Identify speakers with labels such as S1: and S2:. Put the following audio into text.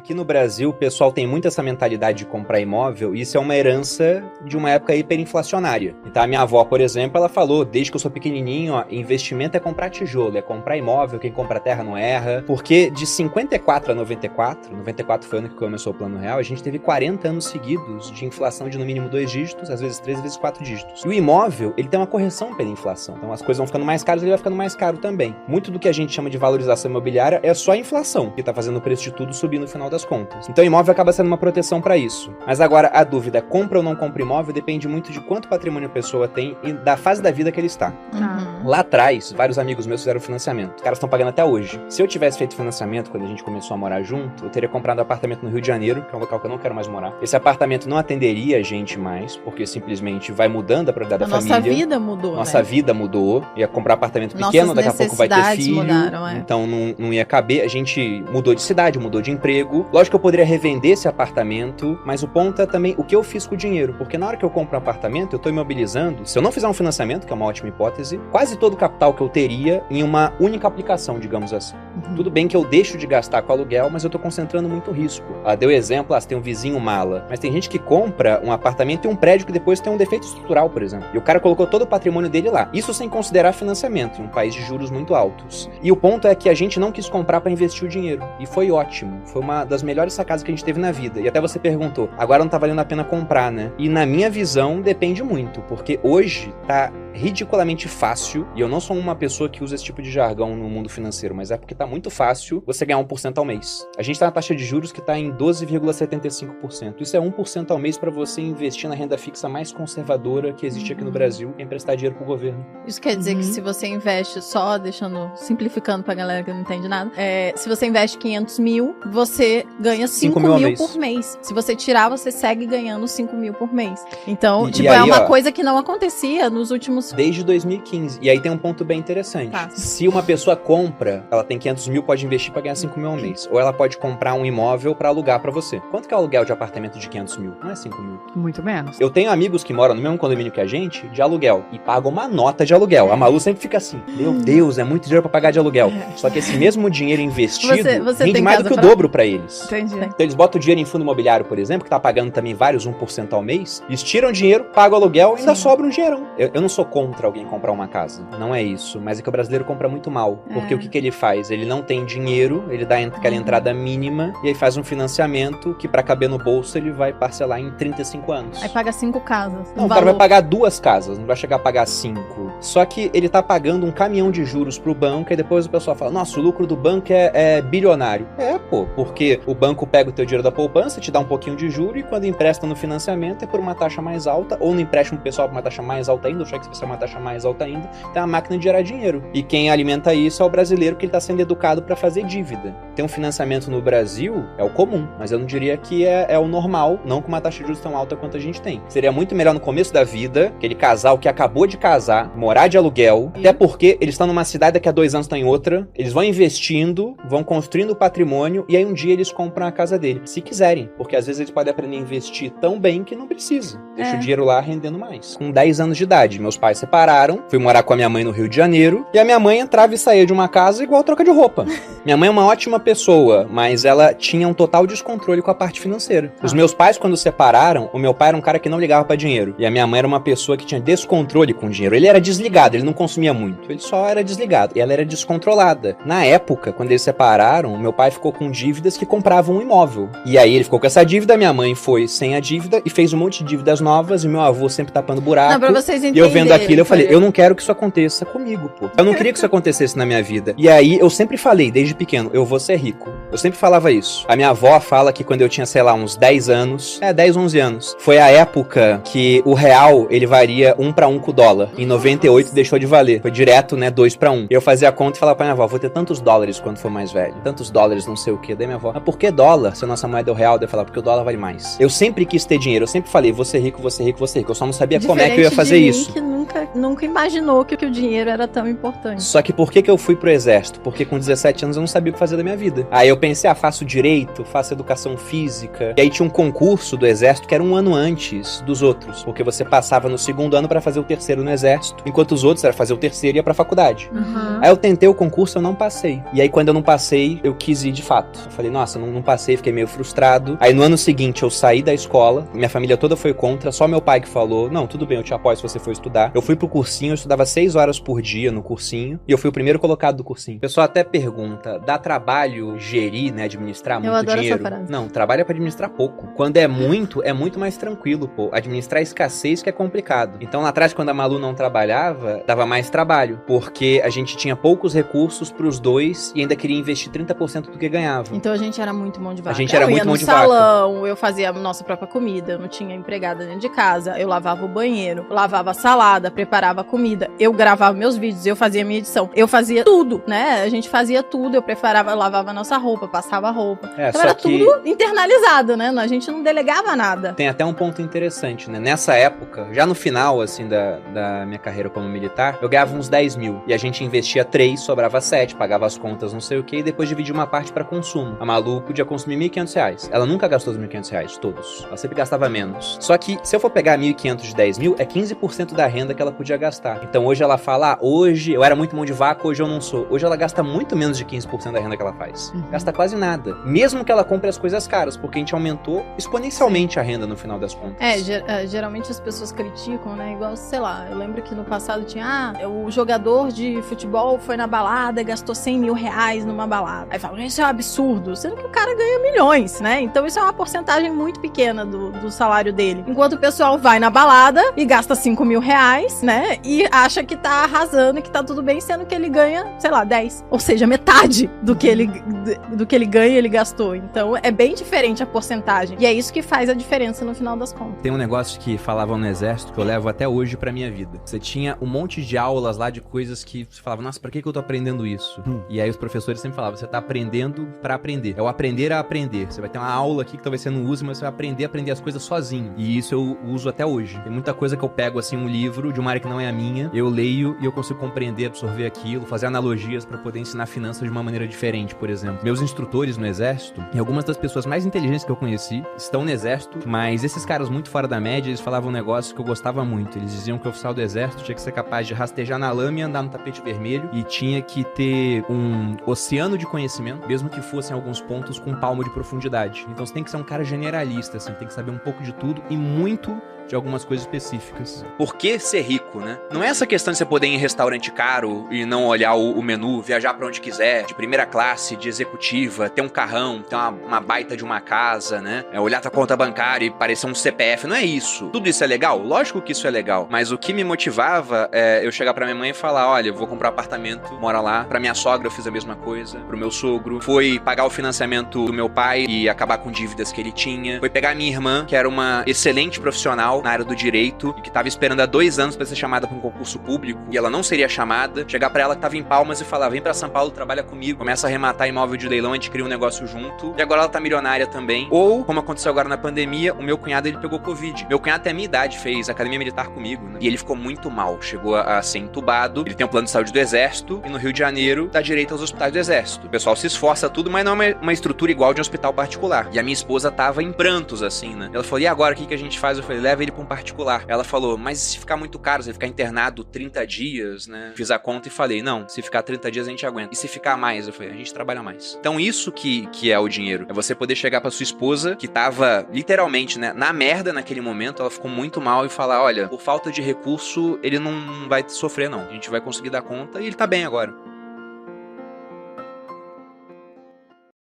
S1: Aqui no Brasil, o pessoal tem muito essa mentalidade de comprar imóvel, e isso é uma herança de uma época hiperinflacionária. Então, a minha avó, por exemplo, ela falou, desde que eu sou pequenininho, ó, investimento é comprar tijolo, é comprar imóvel, quem compra terra não erra. Porque de 54 a 94 foi o ano que começou o Plano Real, a gente teve 40 anos seguidos de inflação de no mínimo 2 dígitos, às vezes 3, às vezes 4 dígitos. E o imóvel, ele tem uma correção pela inflação. Então, as coisas vão ficando mais caras, ele vai ficando mais caro também. Muito do que a gente chama de valorização imobiliária é só a inflação, que tá fazendo o preço de tudo subir no final das contas. Então, o imóvel acaba sendo uma proteção para isso. Mas agora, a dúvida, compra ou não compra imóvel, depende muito de quanto patrimônio a pessoa tem e da fase da vida que ele está. Lá atrás, vários amigos meus fizeram financiamento. Os caras estão pagando até hoje. Se eu tivesse feito financiamento quando a gente começou a morar junto, eu teria comprado um apartamento no Rio de Janeiro, que é um local que eu não quero mais morar. Esse apartamento não atenderia a gente mais, porque simplesmente vai mudando a prioridade da família.
S2: Nossa vida mudou,
S1: Nossa vida mudou. Ia comprar apartamento pequeno, daqui a pouco vai ter filho.
S2: Mudaram,
S1: então não ia caber. A gente mudou de cidade, mudou de emprego. Lógico que eu poderia revender esse apartamento, mas o ponto é também o que eu fiz com o dinheiro. Porque na hora que eu compro um apartamento, eu tô imobilizando. Se eu não fizer um financiamento, que é uma ótima hipótese, quase todo o capital que eu teria em uma única aplicação, digamos assim. Tudo bem que eu deixo de gastar com aluguel, mas eu tô concentrando muito risco. Ela deu exemplo, você tem um vizinho mala. Mas tem gente que compra um apartamento e um prédio que depois tem um defeito estrutural, por exemplo. E o cara colocou todo o patrimônio dele lá. Isso sem considerar financiamento, em um país de juros muito altos. E o ponto é que a gente não quis comprar para investir o dinheiro. E foi ótimo. Foi uma das melhores sacadas que a gente teve na vida. E até você perguntou, agora não tá valendo a pena comprar, né? E na minha visão, depende muito. Porque hoje tá ridiculamente fácil, e eu não sou uma pessoa que usa esse tipo de jargão no mundo financeiro, mas é porque tá muito fácil você ganhar 1% ao mês. A gente tá na taxa de juros que tá em 12,75%. Isso é 1% ao mês para você investir na renda fixa mais conservadora que existe aqui no Brasil e emprestar dinheiro pro governo.
S2: Isso quer dizer que se você investe, só simplificando pra galera que não entende nada, se você investe 500 mil, você ganha 5 mil por mês. Se você tirar, você segue ganhando 5 mil por mês. Então,
S1: aí,
S2: é uma coisa que não acontecia nos últimos...
S1: Desde 2015. E aí tem um ponto bem interessante. Tá. Se uma pessoa compra, ela tem 500 mil, pode investir pra ganhar 5 mil ao mês. Ou ela pode comprar um imóvel pra alugar pra você. Quanto que é o aluguel de apartamento de 500 mil? Não é 5 mil.
S3: Muito menos.
S1: Eu tenho amigos que moram no mesmo condomínio que a gente, de aluguel. E pagam uma nota de aluguel. A Malu sempre fica assim, meu Deus, é muito dinheiro pra pagar de aluguel. Só que esse mesmo dinheiro investido rende mais do que o dobro pra eles.
S3: Entendi.
S1: Então eles botam o dinheiro em fundo imobiliário, por exemplo, que tá pagando também vários 1% ao mês. Eles tiram dinheiro, pagam o aluguel e ainda sobra um dinheirão. Eu não sou contra alguém comprar uma casa. Não é isso. Mas é que o brasileiro compra muito mal. Porque o que ele faz? Ele não tem dinheiro, ele dá aquela entrada mínima e aí faz um financiamento que pra caber no bolso ele vai parcelar em 35 anos.
S2: Aí paga 5 casas.
S1: Não, o cara vai pagar 2 casas, não vai chegar a pagar 5. Só que ele tá pagando um caminhão de juros pro banco e depois o pessoal fala, nossa, o lucro do banco é bilionário. Porque o banco pega o teu dinheiro da poupança, te dá um pouquinho de juro e quando empresta no financiamento é por uma taxa mais alta ou no empréstimo pessoal por uma taxa mais alta ainda, o cheque especial é uma taxa mais alta ainda, tem uma máquina de gerar dinheiro. E quem alimenta isso é o brasileiro, que ele tá sendo educado para fazer dívida. Ter um financiamento no Brasil é o comum, mas eu não diria que é o normal, não com uma taxa de juros tão alta quanto a gente tem. Seria muito melhor no começo da vida, aquele casal que acabou de casar, morar de aluguel, até porque eles estão numa cidade, daqui a 2 anos estão em outra, eles vão investindo, vão construindo patrimônio e aí um dia eles compram a casa dele, se quiserem, porque às vezes eles podem aprender a investir tão bem que não precisa. Deixa o dinheiro lá rendendo mais. Com 10 anos de idade, meus pais separaram, fui morar com a minha mãe no Rio de Janeiro, e a minha mãe entrava e saía de uma casa igual troca de roupa. Minha mãe é uma ótima pessoa, mas ela tinha um total descontrole com a parte financeira. Os meus pais, quando separaram, o meu pai era um cara que não ligava pra dinheiro, e a minha mãe era uma pessoa que tinha descontrole com dinheiro. Ele era desligado, ele não consumia muito, ele só era desligado, e ela era descontrolada. Na época, quando eles separaram, o meu pai ficou com dívidas que compravam um imóvel. E aí ele ficou com essa dívida, minha mãe foi sem a dívida e fez um monte de dívidas novas, e meu avô sempre tapando buraco.
S2: Não, pra vocês entenderem.
S1: E eu vendo aquilo, eu falei, eu não quero que isso aconteça comigo, pô. Eu não queria que isso acontecesse na minha vida. E aí, eu sempre falei, desde pequeno, eu vou ser rico. Eu sempre falava isso. A minha avó fala que quando eu tinha, sei lá, uns 10 anos, 10, 11 anos, foi a época que o real, ele varia 1 para 1 com o dólar. Em 98 deixou de valer. Foi direto, né, 2 para 1. Eu fazia a conta e falava pra minha avó, vou ter tantos dólares quando for mais velho. Tantos dólares, não sei o quê. Daí minha avó, mas por que dólar? Se a nossa moeda é o real, daí eu falava, porque o dólar vale mais. Eu sempre quis ter dinheiro. Eu sempre falei, vou ser rico, vou ser rico, vou ser rico. Eu só não sabia como é que eu ia fazer isso.
S2: Que nunca imaginou que o dinheiro era tão importante.
S1: Só que por que eu fui pro exército? Porque com 17 anos eu não sabia o que fazer da minha vida. Aí eu pensei, faço direito, faço educação física. E aí tinha um concurso do exército que era um ano antes dos outros. Porque você passava no segundo ano pra fazer o terceiro no exército, enquanto os outros era fazer o terceiro e ia pra faculdade.
S2: Uhum.
S1: Aí eu tentei o concurso, eu não passei. E aí quando eu não passei, eu quis ir de fato. Eu falei, nossa, não passei, fiquei meio frustrado. Aí no ano seguinte eu saí da escola, minha família toda foi contra, só meu pai que falou, não, tudo bem, eu te apoio se você for estudar. Eu fui pro cursinho, eu estudava 6 horas por dia no cursinho, e eu fui o primeiro colocado do cursinho. O pessoal até pergunta, dá trabalho gerir, né, administrar muito dinheiro?
S2: Eu adoro essa frase.
S1: Não, trabalho é pra administrar pouco. Quando é muito mais tranquilo, pô. Administrar escassez que é complicado. Então lá atrás, quando a Malu não trabalhava, dava mais trabalho, porque a gente tinha poucos recursos pros dois e ainda queria investir 30% do que ganhava.
S2: Então a gente era muito mão de vaca.
S1: A gente era muito mão de vaca.
S2: Eu ia no salão, eu fazia a nossa própria comida, eu não tinha empregada dentro de casa, eu lavava o banheiro, lavava a salada, preparava a comida, eu gravava meus vídeos, eu fazia minha edição, eu fazia tudo, né? A gente fazia tudo, eu lavava a nossa roupa, passava a roupa. Então era tudo internalizado, né? A gente não delegava nada.
S1: Tem até um ponto interessante, né? Nessa época, já no final, assim, da minha carreira como militar, eu ganhava uns 10 mil. E a gente investia 3, sobrava 7, pagava as contas, não sei o que, e depois dividia uma parte pra consumo. A Malu podia consumir R$1.500. Ela nunca gastou os R$1.500, todos. Ela sempre gastava menos. Só que, se eu for pegar 1.500 de 10 mil, é 15% da renda que ela podia gastar. Então hoje ela fala, hoje eu era muito mão de vaca, hoje eu não sou. Hoje ela gasta muito menos de 15% da renda que ela faz. Gasta quase nada. Mesmo que ela compre as coisas caras, porque a gente aumentou exponencialmente a renda no final das contas.
S2: Geralmente as pessoas criticam, né? Igual, sei lá, eu lembro que no passado tinha, o jogador de futebol foi na balada e gastou R$100 mil numa balada. Aí falam, isso é um absurdo, sendo que o cara ganha milhões, né? Então isso é uma porcentagem muito pequena do salário dele. Enquanto o pessoal vai na balada e gasta R$5 mil, né? E acha que tá arrasando e que tá tudo bem, sendo que ele ganha, sei lá, 10. Ou seja, metade do que ele ganha, ele gastou. Então é bem diferente a porcentagem. E é isso que faz a diferença no final das contas.
S1: Tem um negócio que falavam no exército que eu levo até hoje pra minha vida. Você tinha um monte de aulas lá de coisas que você falava, nossa, pra que eu tô aprendendo isso? E aí os professores sempre falavam, você tá aprendendo pra aprender. É o aprender a aprender. Você vai ter uma aula aqui que talvez você não use, mas você vai aprender as coisas sozinho. E isso eu uso até hoje. Tem muita coisa que eu pego, assim, um livro de uma área que não é a minha, eu leio e eu consigo compreender, absorver aquilo, fazer analogias pra poder ensinar finanças de uma maneira diferente, por exemplo. Meus instrutores no exército, e algumas das pessoas mais inteligentes que eu conheci, estão no exército, mas esses caras muito fora da média, eles falavam um negócio que eu gostava muito. Eles diziam que o oficial do exército tinha que ser capaz de rastejar na lama e andar no tapete vermelho, e tinha que ter um oceano de conhecimento, mesmo que fossem alguns pontos com um palmo de profundidade. Então você tem que ser um cara generalista, assim, tem que saber um pouco de tudo e muito de algumas coisas específicas. Por que ser rico, né? Não é essa questão de você poder ir em restaurante caro e não olhar o menu, viajar pra onde quiser, de primeira classe, de executiva, ter um carrão, ter uma baita de uma casa, né? Olhar tua conta bancária e parecer um CPF, não é isso. Tudo isso é legal? Lógico que isso é legal, mas o que me motivava é eu chegar pra minha mãe e falar, olha, eu vou comprar um apartamento, mora lá. Pra minha sogra eu fiz a mesma coisa, pro meu sogro. Foi pagar o financiamento do meu pai e acabar com dívidas que ele tinha. Foi pegar a minha irmã, que era uma excelente profissional na área do direito e que tava esperando há 2 anos pra ser chamada pra um concurso público e ela não seria chamada, chegar pra ela que tava em Palmas e falar, vem pra São Paulo, trabalha comigo, começa a arrematar imóvel de leilão, a gente cria um negócio junto e agora ela tá milionária também. Ou, como aconteceu agora na pandemia, o meu cunhado, ele pegou Covid. Meu cunhado até a minha idade fez academia militar comigo, né? E ele ficou muito mal, chegou a ser entubado, ele tem um plano de saúde do exército e no Rio de Janeiro dá direito aos hospitais do exército. O pessoal se esforça tudo, mas não é uma estrutura igual de um hospital particular. E a minha esposa tava em prantos, assim, né? Ela falou, e agora, o que a gente faz? Eu falei, leva ele pra um particular. Ela falou, mas se ficar muito caro, se ele ficar internado 30 dias, né? Fiz a conta e falei, não, se ficar 30 dias a gente aguenta. E se ficar mais? Eu falei, a gente trabalha mais. Então isso que é o dinheiro. É você poder chegar pra sua esposa, que tava literalmente, né, na merda naquele momento, ela ficou muito mal e falar, olha, por falta de recurso, ele não vai sofrer, não. A gente vai conseguir dar conta e ele tá bem agora.